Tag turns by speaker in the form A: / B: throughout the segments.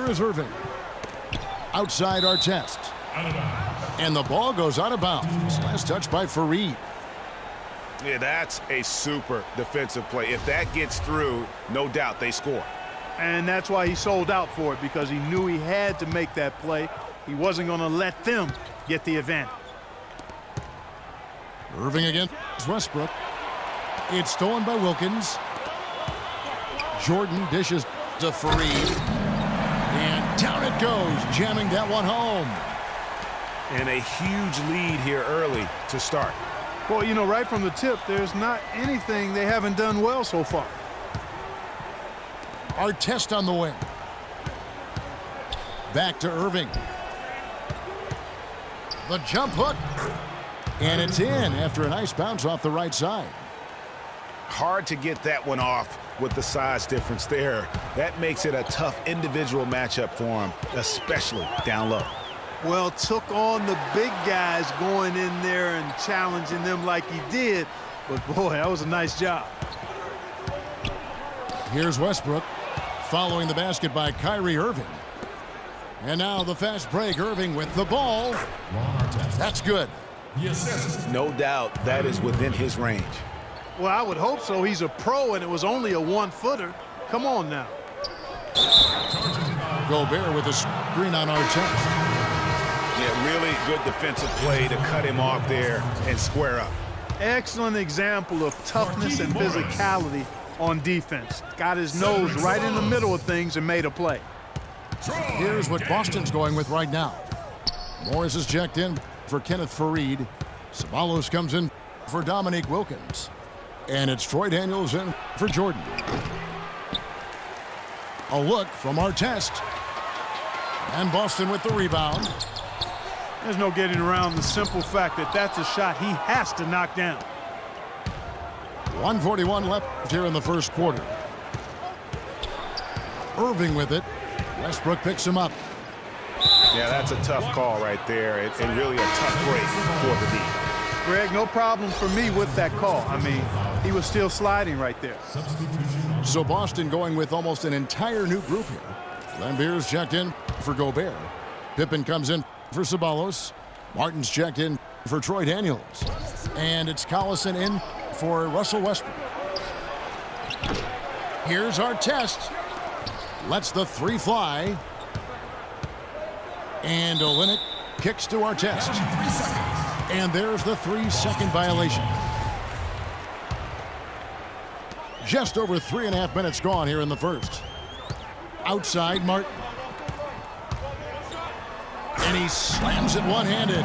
A: Here is Irving. Outside Artest. And the ball goes out of bounds. Last touch by Faried.
B: Yeah, that's a super defensive play. If that gets through, no doubt they score.
C: And that's why he sold out for it, because he knew he had to make that play. He wasn't going to let them get the advantage.
A: Irving against Westbrook. It's stolen by Wilkins. Jordan dishes to Faried. And down it goes, jamming that one home.
B: And a huge lead here early to start.
C: Well, you know, right from the tip, there's not anything they haven't done well so far.
A: Artest on the wing. Back to Irving. The jump hook. And it's in after a nice bounce off the right side.
B: Hard to get that one off with the size difference there. That makes it a tough individual matchup for him, especially down low.
C: Well, took on the big guys going in there and challenging them like he did. But, boy, that was a nice job.
A: Here's Westbrook following the basket by Kyrie Irving. And now the fast break. Irving with the ball. That's good.
B: No doubt that is within his range.
C: Well, I would hope so. He's a pro, and it was only a one-footer. Come on now.
A: Gobert with a screen on Artest.
B: Yeah, really good defensive play to cut him off there and square up.
C: Excellent example of toughness and physicality on defense. Got his nose right in the middle of things and made a play.
A: Here's what Boston's going with right now. Morris is checked in for Kenneth Faried. Ceballos comes in for Dominique Wilkins. And it's Troy Daniels in for Jordan. A look from Artest. And Boston with the rebound.
C: There's no getting around the simple fact that that's a shot he has to knock down.
A: 1:41 left here in the first quarter. Irving with it. Westbrook picks him up.
B: Yeah, that's a tough call right there, and really a tough break for the D.
C: Greg, no problem for me with that call. I mean, he was still sliding right there.
A: So Boston going with almost an entire new group here. Lambier's checked in for Gobert. Pippen comes in for Ceballos. Martin's checked in for Troy Daniels. And it's Collison in for Russell Westbrook. Here's Artest. Lets the three fly. And Olynyk kicks to Artest. And there's the 3-second violation. Just over 3.5 minutes gone here in the first. Outside Martin. And he slams it one-handed.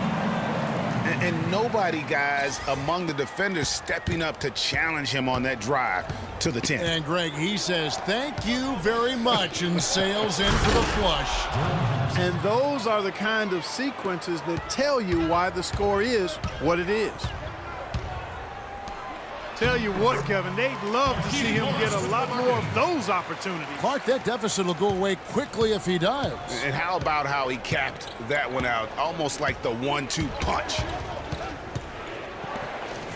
B: And nobody, guys, among the defenders stepping up to challenge him on that drive to the 10.
A: And Greg, he says, thank you very much, and sails in for the flush.
C: And those are the kind of sequences that tell you why the score is what it is. Tell you what, Kevin, they'd love to see him get a lot more of those opportunities.
A: Clark, that deficit will go away quickly if he does.
B: And how about how he capped that one out, almost like the 1-2 punch.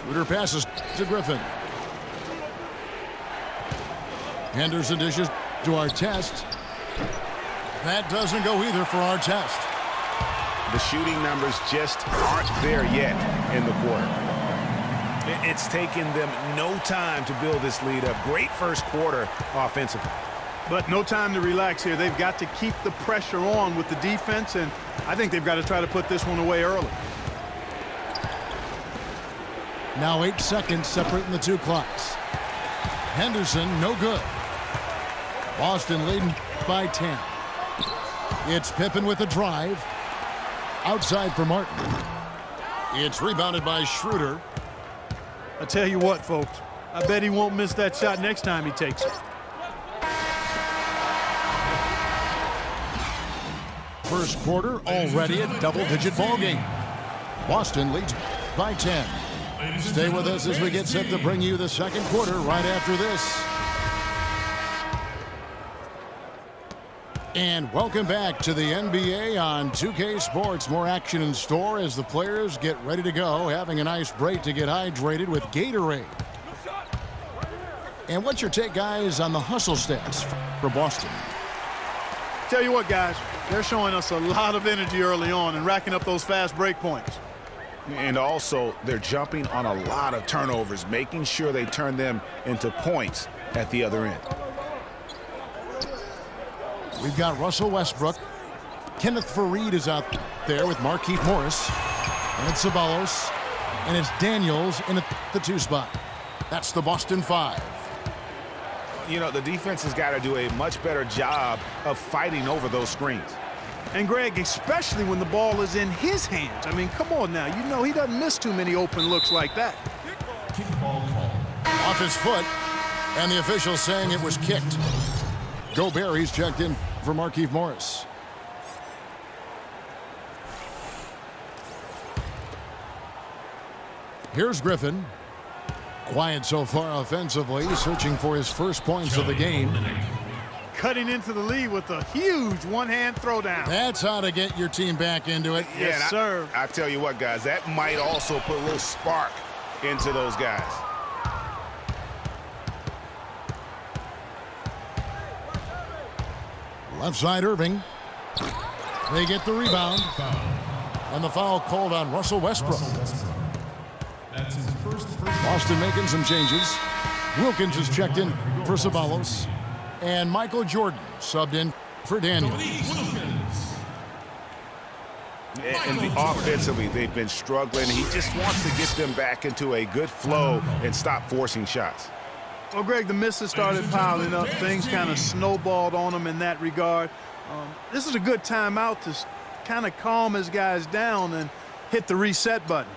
A: Schroeder passes to Griffin. Henderson dishes to Artest. That doesn't go either for Artest.
B: The shooting numbers just aren't there yet in the quarter. It's taken them no time to build this lead up. Great first quarter offensively.
C: But no time to relax here. They've got to keep the pressure on with the defense, and I think they've got to try to put this one away early.
A: Now 8 seconds separating the two clocks. Henderson, no good. Boston leading by 10. It's Pippen with a drive. Outside for Martin. It's rebounded by Schroeder.
C: I tell you what, folks, I bet he won't miss that shot next time he takes it.
A: First quarter, already a double-digit ball game. Boston leads by 10. Stay with us as we get set to bring you the second quarter right after this. And welcome back to the NBA on 2K Sports. More action in store as the players get ready to go, having a nice break to get hydrated with Gatorade. And what's your take, guys, on the hustle stats for Boston?
C: Tell you what, guys, they're showing us a lot of energy early on and racking up those fast break points.
B: And also, they're jumping on a lot of turnovers, making sure they turn them into points at the other end.
A: We've got Russell Westbrook. Kenneth Faried is out there with Markieff Morris. And it's Ceballos. And it's Daniels in the 2 spot. That's the Boston 5.
B: You know, the defense has got to do a much better job of fighting over those screens.
C: And Greg, especially when the ball is in his hands. I mean, come on now. You know he doesn't miss too many open looks like that.
A: Off his foot, and the official saying it was kicked. Gobert, he's checked in for Markieff Morris. Here's Griffin. Quiet so far offensively, searching for his first points of the game.
C: Cutting into the lead with a huge one-hand throwdown.
A: That's how to get your team back into it.
C: Yes, sir.
B: I tell you what, guys, that might also put a little spark into those guys.
A: Left side, Irving. They get the rebound. And the foul called on Russell Westbrook.
D: That's his first.
A: Boston making some changes. Wilkins is checked in for Ceballos. And Michael Jordan subbed in for Daniels.
B: And offensively, they've been struggling. He just wants to get them back into a good flow and stop forcing shots.
C: Well, Greg, the misses started piling up. Things kind of snowballed on him in that regard. This is a good timeout to kind of calm his guys down and hit the reset button.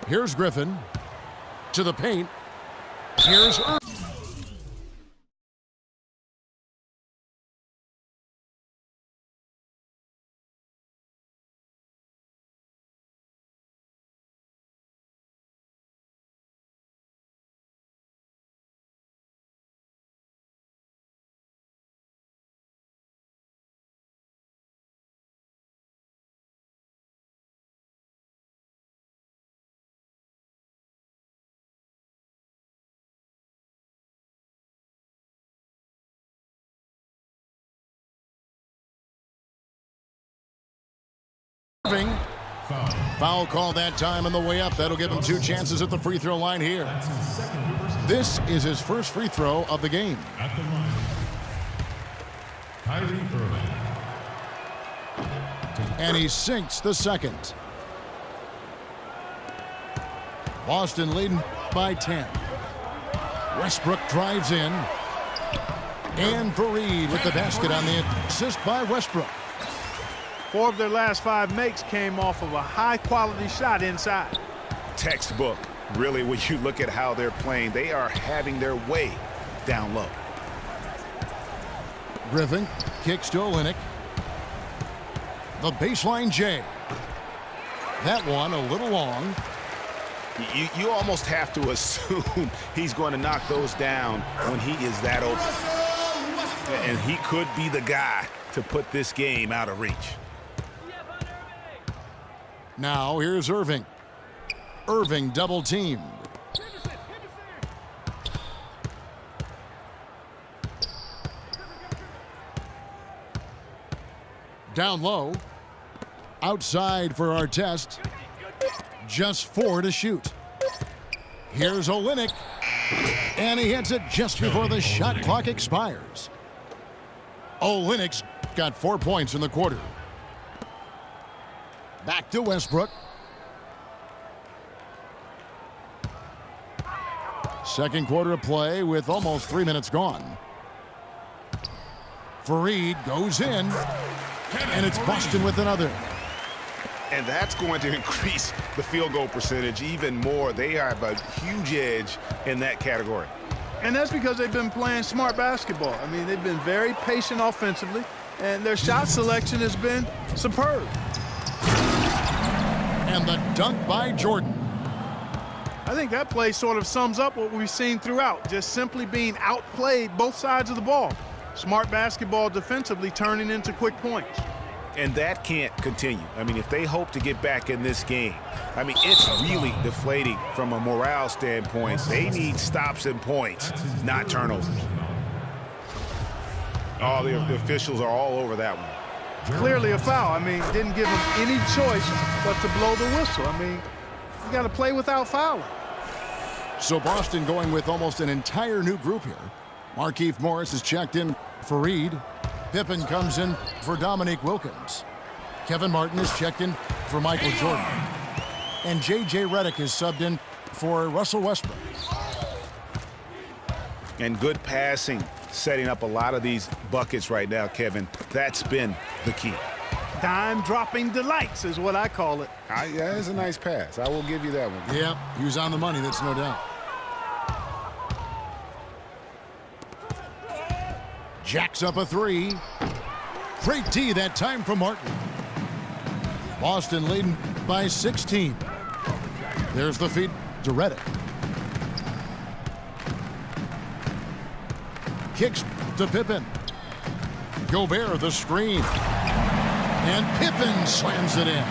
A: Here's Griffin to the paint. Here's Irving. Foul call that time on the way up. That'll give him 2 chances at the free throw line here. This is his first free throw of the game.
D: At the line, Kyrie Irving.
A: And he sinks the second. Boston leading by 10. Westbrook drives in. And Faried with the basket on the assist by Westbrook.
C: 4 of their last 5 makes came off of a high-quality shot inside.
B: Textbook, really, when you look at how they're playing, they are having their way down low.
A: Griffin kicks to Olynyk. The baseline J. That one a little long.
B: You almost have to assume he's going to knock those down when he is that open. And he could be the guy to put this game out of reach.
A: Now here's Irving. Irving double teamed. Down low. Outside for Artest. Just 4 to shoot. Here's Olynyk. And he hits it just before the shot clock expires. Olynyk's got 4 points in the quarter. Back to Westbrook. Second quarter of play with almost 3 minutes gone. Faried goes in. And it's Boston with another.
B: And that's going to increase the field goal percentage even more. They have a huge edge in that category.
C: And that's because they've been playing smart basketball. I mean, they've been very patient offensively, and their shot selection has been superb.
A: And the dunk by Jordan.
C: I think that play sort of sums up what we've seen throughout, just simply being outplayed both sides of the ball. Smart basketball defensively turning into quick points.
B: And that can't continue. I mean, if they hope to get back in this game, I mean, it's really deflating from a morale standpoint. They need stops and points, not turnovers. Oh, the officials are all over that one.
C: Clearly a foul. I mean, didn't give them any choice but to blow the whistle. I mean, you got to play without fouling.
A: So Boston going with almost an entire new group here. Markieff Morris is checked in for Reed. Pippen comes in for Dominique Wilkins. Kevin Martin is checked in for Michael Jordan. And J.J. Redick is subbed in for Russell Westbrook.
B: And good passing, setting up a lot of these buckets right now, Kevin. That's been the key.
C: Dime-dropping delights is what I call it.
B: Yeah, it's a nice pass. I will give you that one.
A: Yeah, he was on the money, that's no doubt. Jacks up a three. Great D that time from Martin. Boston leading by 16. There's the feed to Redick. Kicks to Pippen. Gobert the screen. And Pippen slams it in.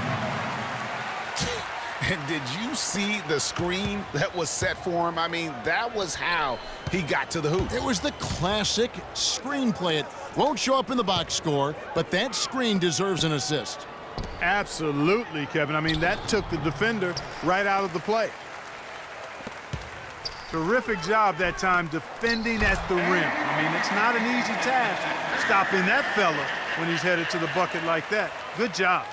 B: And did you see the screen that was set for him? I mean, that was how he got to the hoop.
A: It was the classic screenplay. It won't show up in the box score, but that screen deserves an assist.
C: Absolutely, Kevin. I mean, that took the defender right out of the play. Terrific job that time defending at the rim. I mean, it's not an easy task stopping that fella when he's headed to the bucket like that. Good job.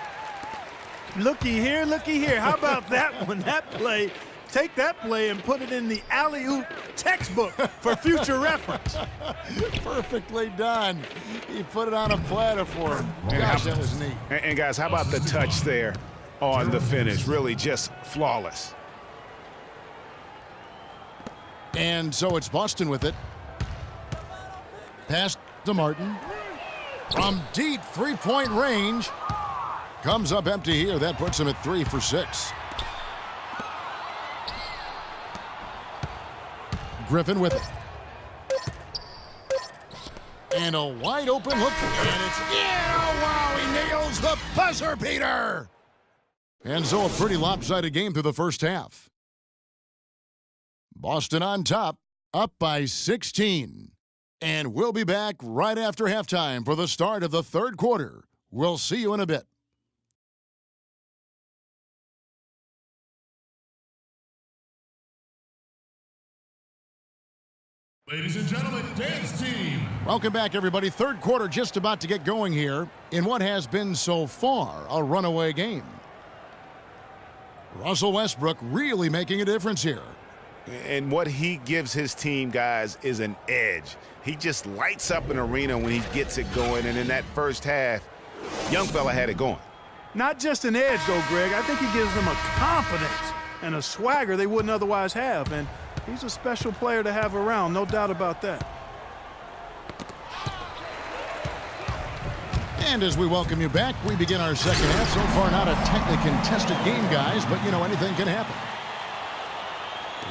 C: Looky here, looky here. How about that one? That play, take that play and put it in the alley-oop textbook for future reference.
A: Perfectly done. He put it on a platter for him. Gosh, that was neat.
B: And guys, how about the touch there on the finish? Really just flawless.
A: And so it's Boston with it. Pass to Martin. From deep three-point range. Comes up empty here. That puts him at 3 for 6. Griffin with it. And a wide open look. And it's oh wow, he nails the buzzer beater. And so a pretty lopsided game through the first half. Boston on top, up by 16. And we'll be back right after halftime for the start of the third quarter. We'll see you in a bit.
D: Ladies and gentlemen, dance team.
A: Welcome back, everybody. Third quarter just about to get going here in what has been so far a runaway game. Russell Westbrook really making a difference here.
B: And what he gives his team, guys, is an edge. He just lights up an arena when he gets it going. And in that first half, young fella had it going.
C: Not just an edge, though, Greg. I think he gives them a confidence and a swagger they wouldn't otherwise have. And he's a special player to have around, no doubt about that.
A: And as we welcome you back, we begin our second half. So far, not a tightly contested game, guys, but, you know, anything can happen.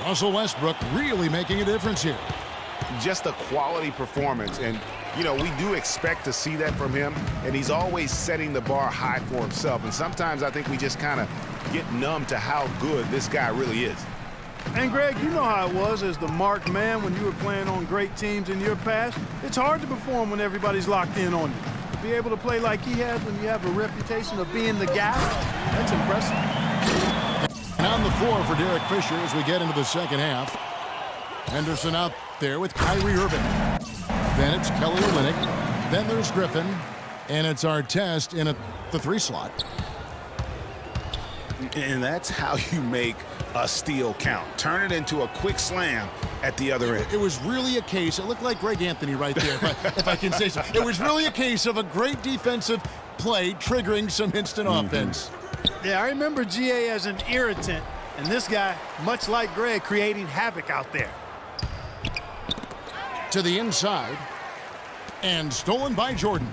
A: Russell Westbrook really making a difference here.
B: Just a quality performance. And, you know, we do expect to see that from him. And he's always setting the bar high for himself. And sometimes I think we just kind of get numb to how good this guy really is.
C: And, Greg, you know how it was as the marked man when you were playing on great teams in your past. It's hard to perform when everybody's locked in on you. To be able to play like he has when you have a reputation of being the guy, that's impressive.
A: And on the floor for Derek Fisher as we get into the second half. Henderson out there with Kyrie Irving. Then it's Kelly Olynyk. Then there's Griffin. And it's Artest in the 3 slot.
B: And that's how you make a steal count. Turn it into a quick slam at the other end.
A: It was really a case, it looked like Greg Anthony right there, if I can say so. It was really a case of a great defensive play triggering some instant offense.
C: Yeah, I remember GA as an irritant, and this guy, much like Greg, creating havoc out there.
A: To the inside, and stolen by Jordan.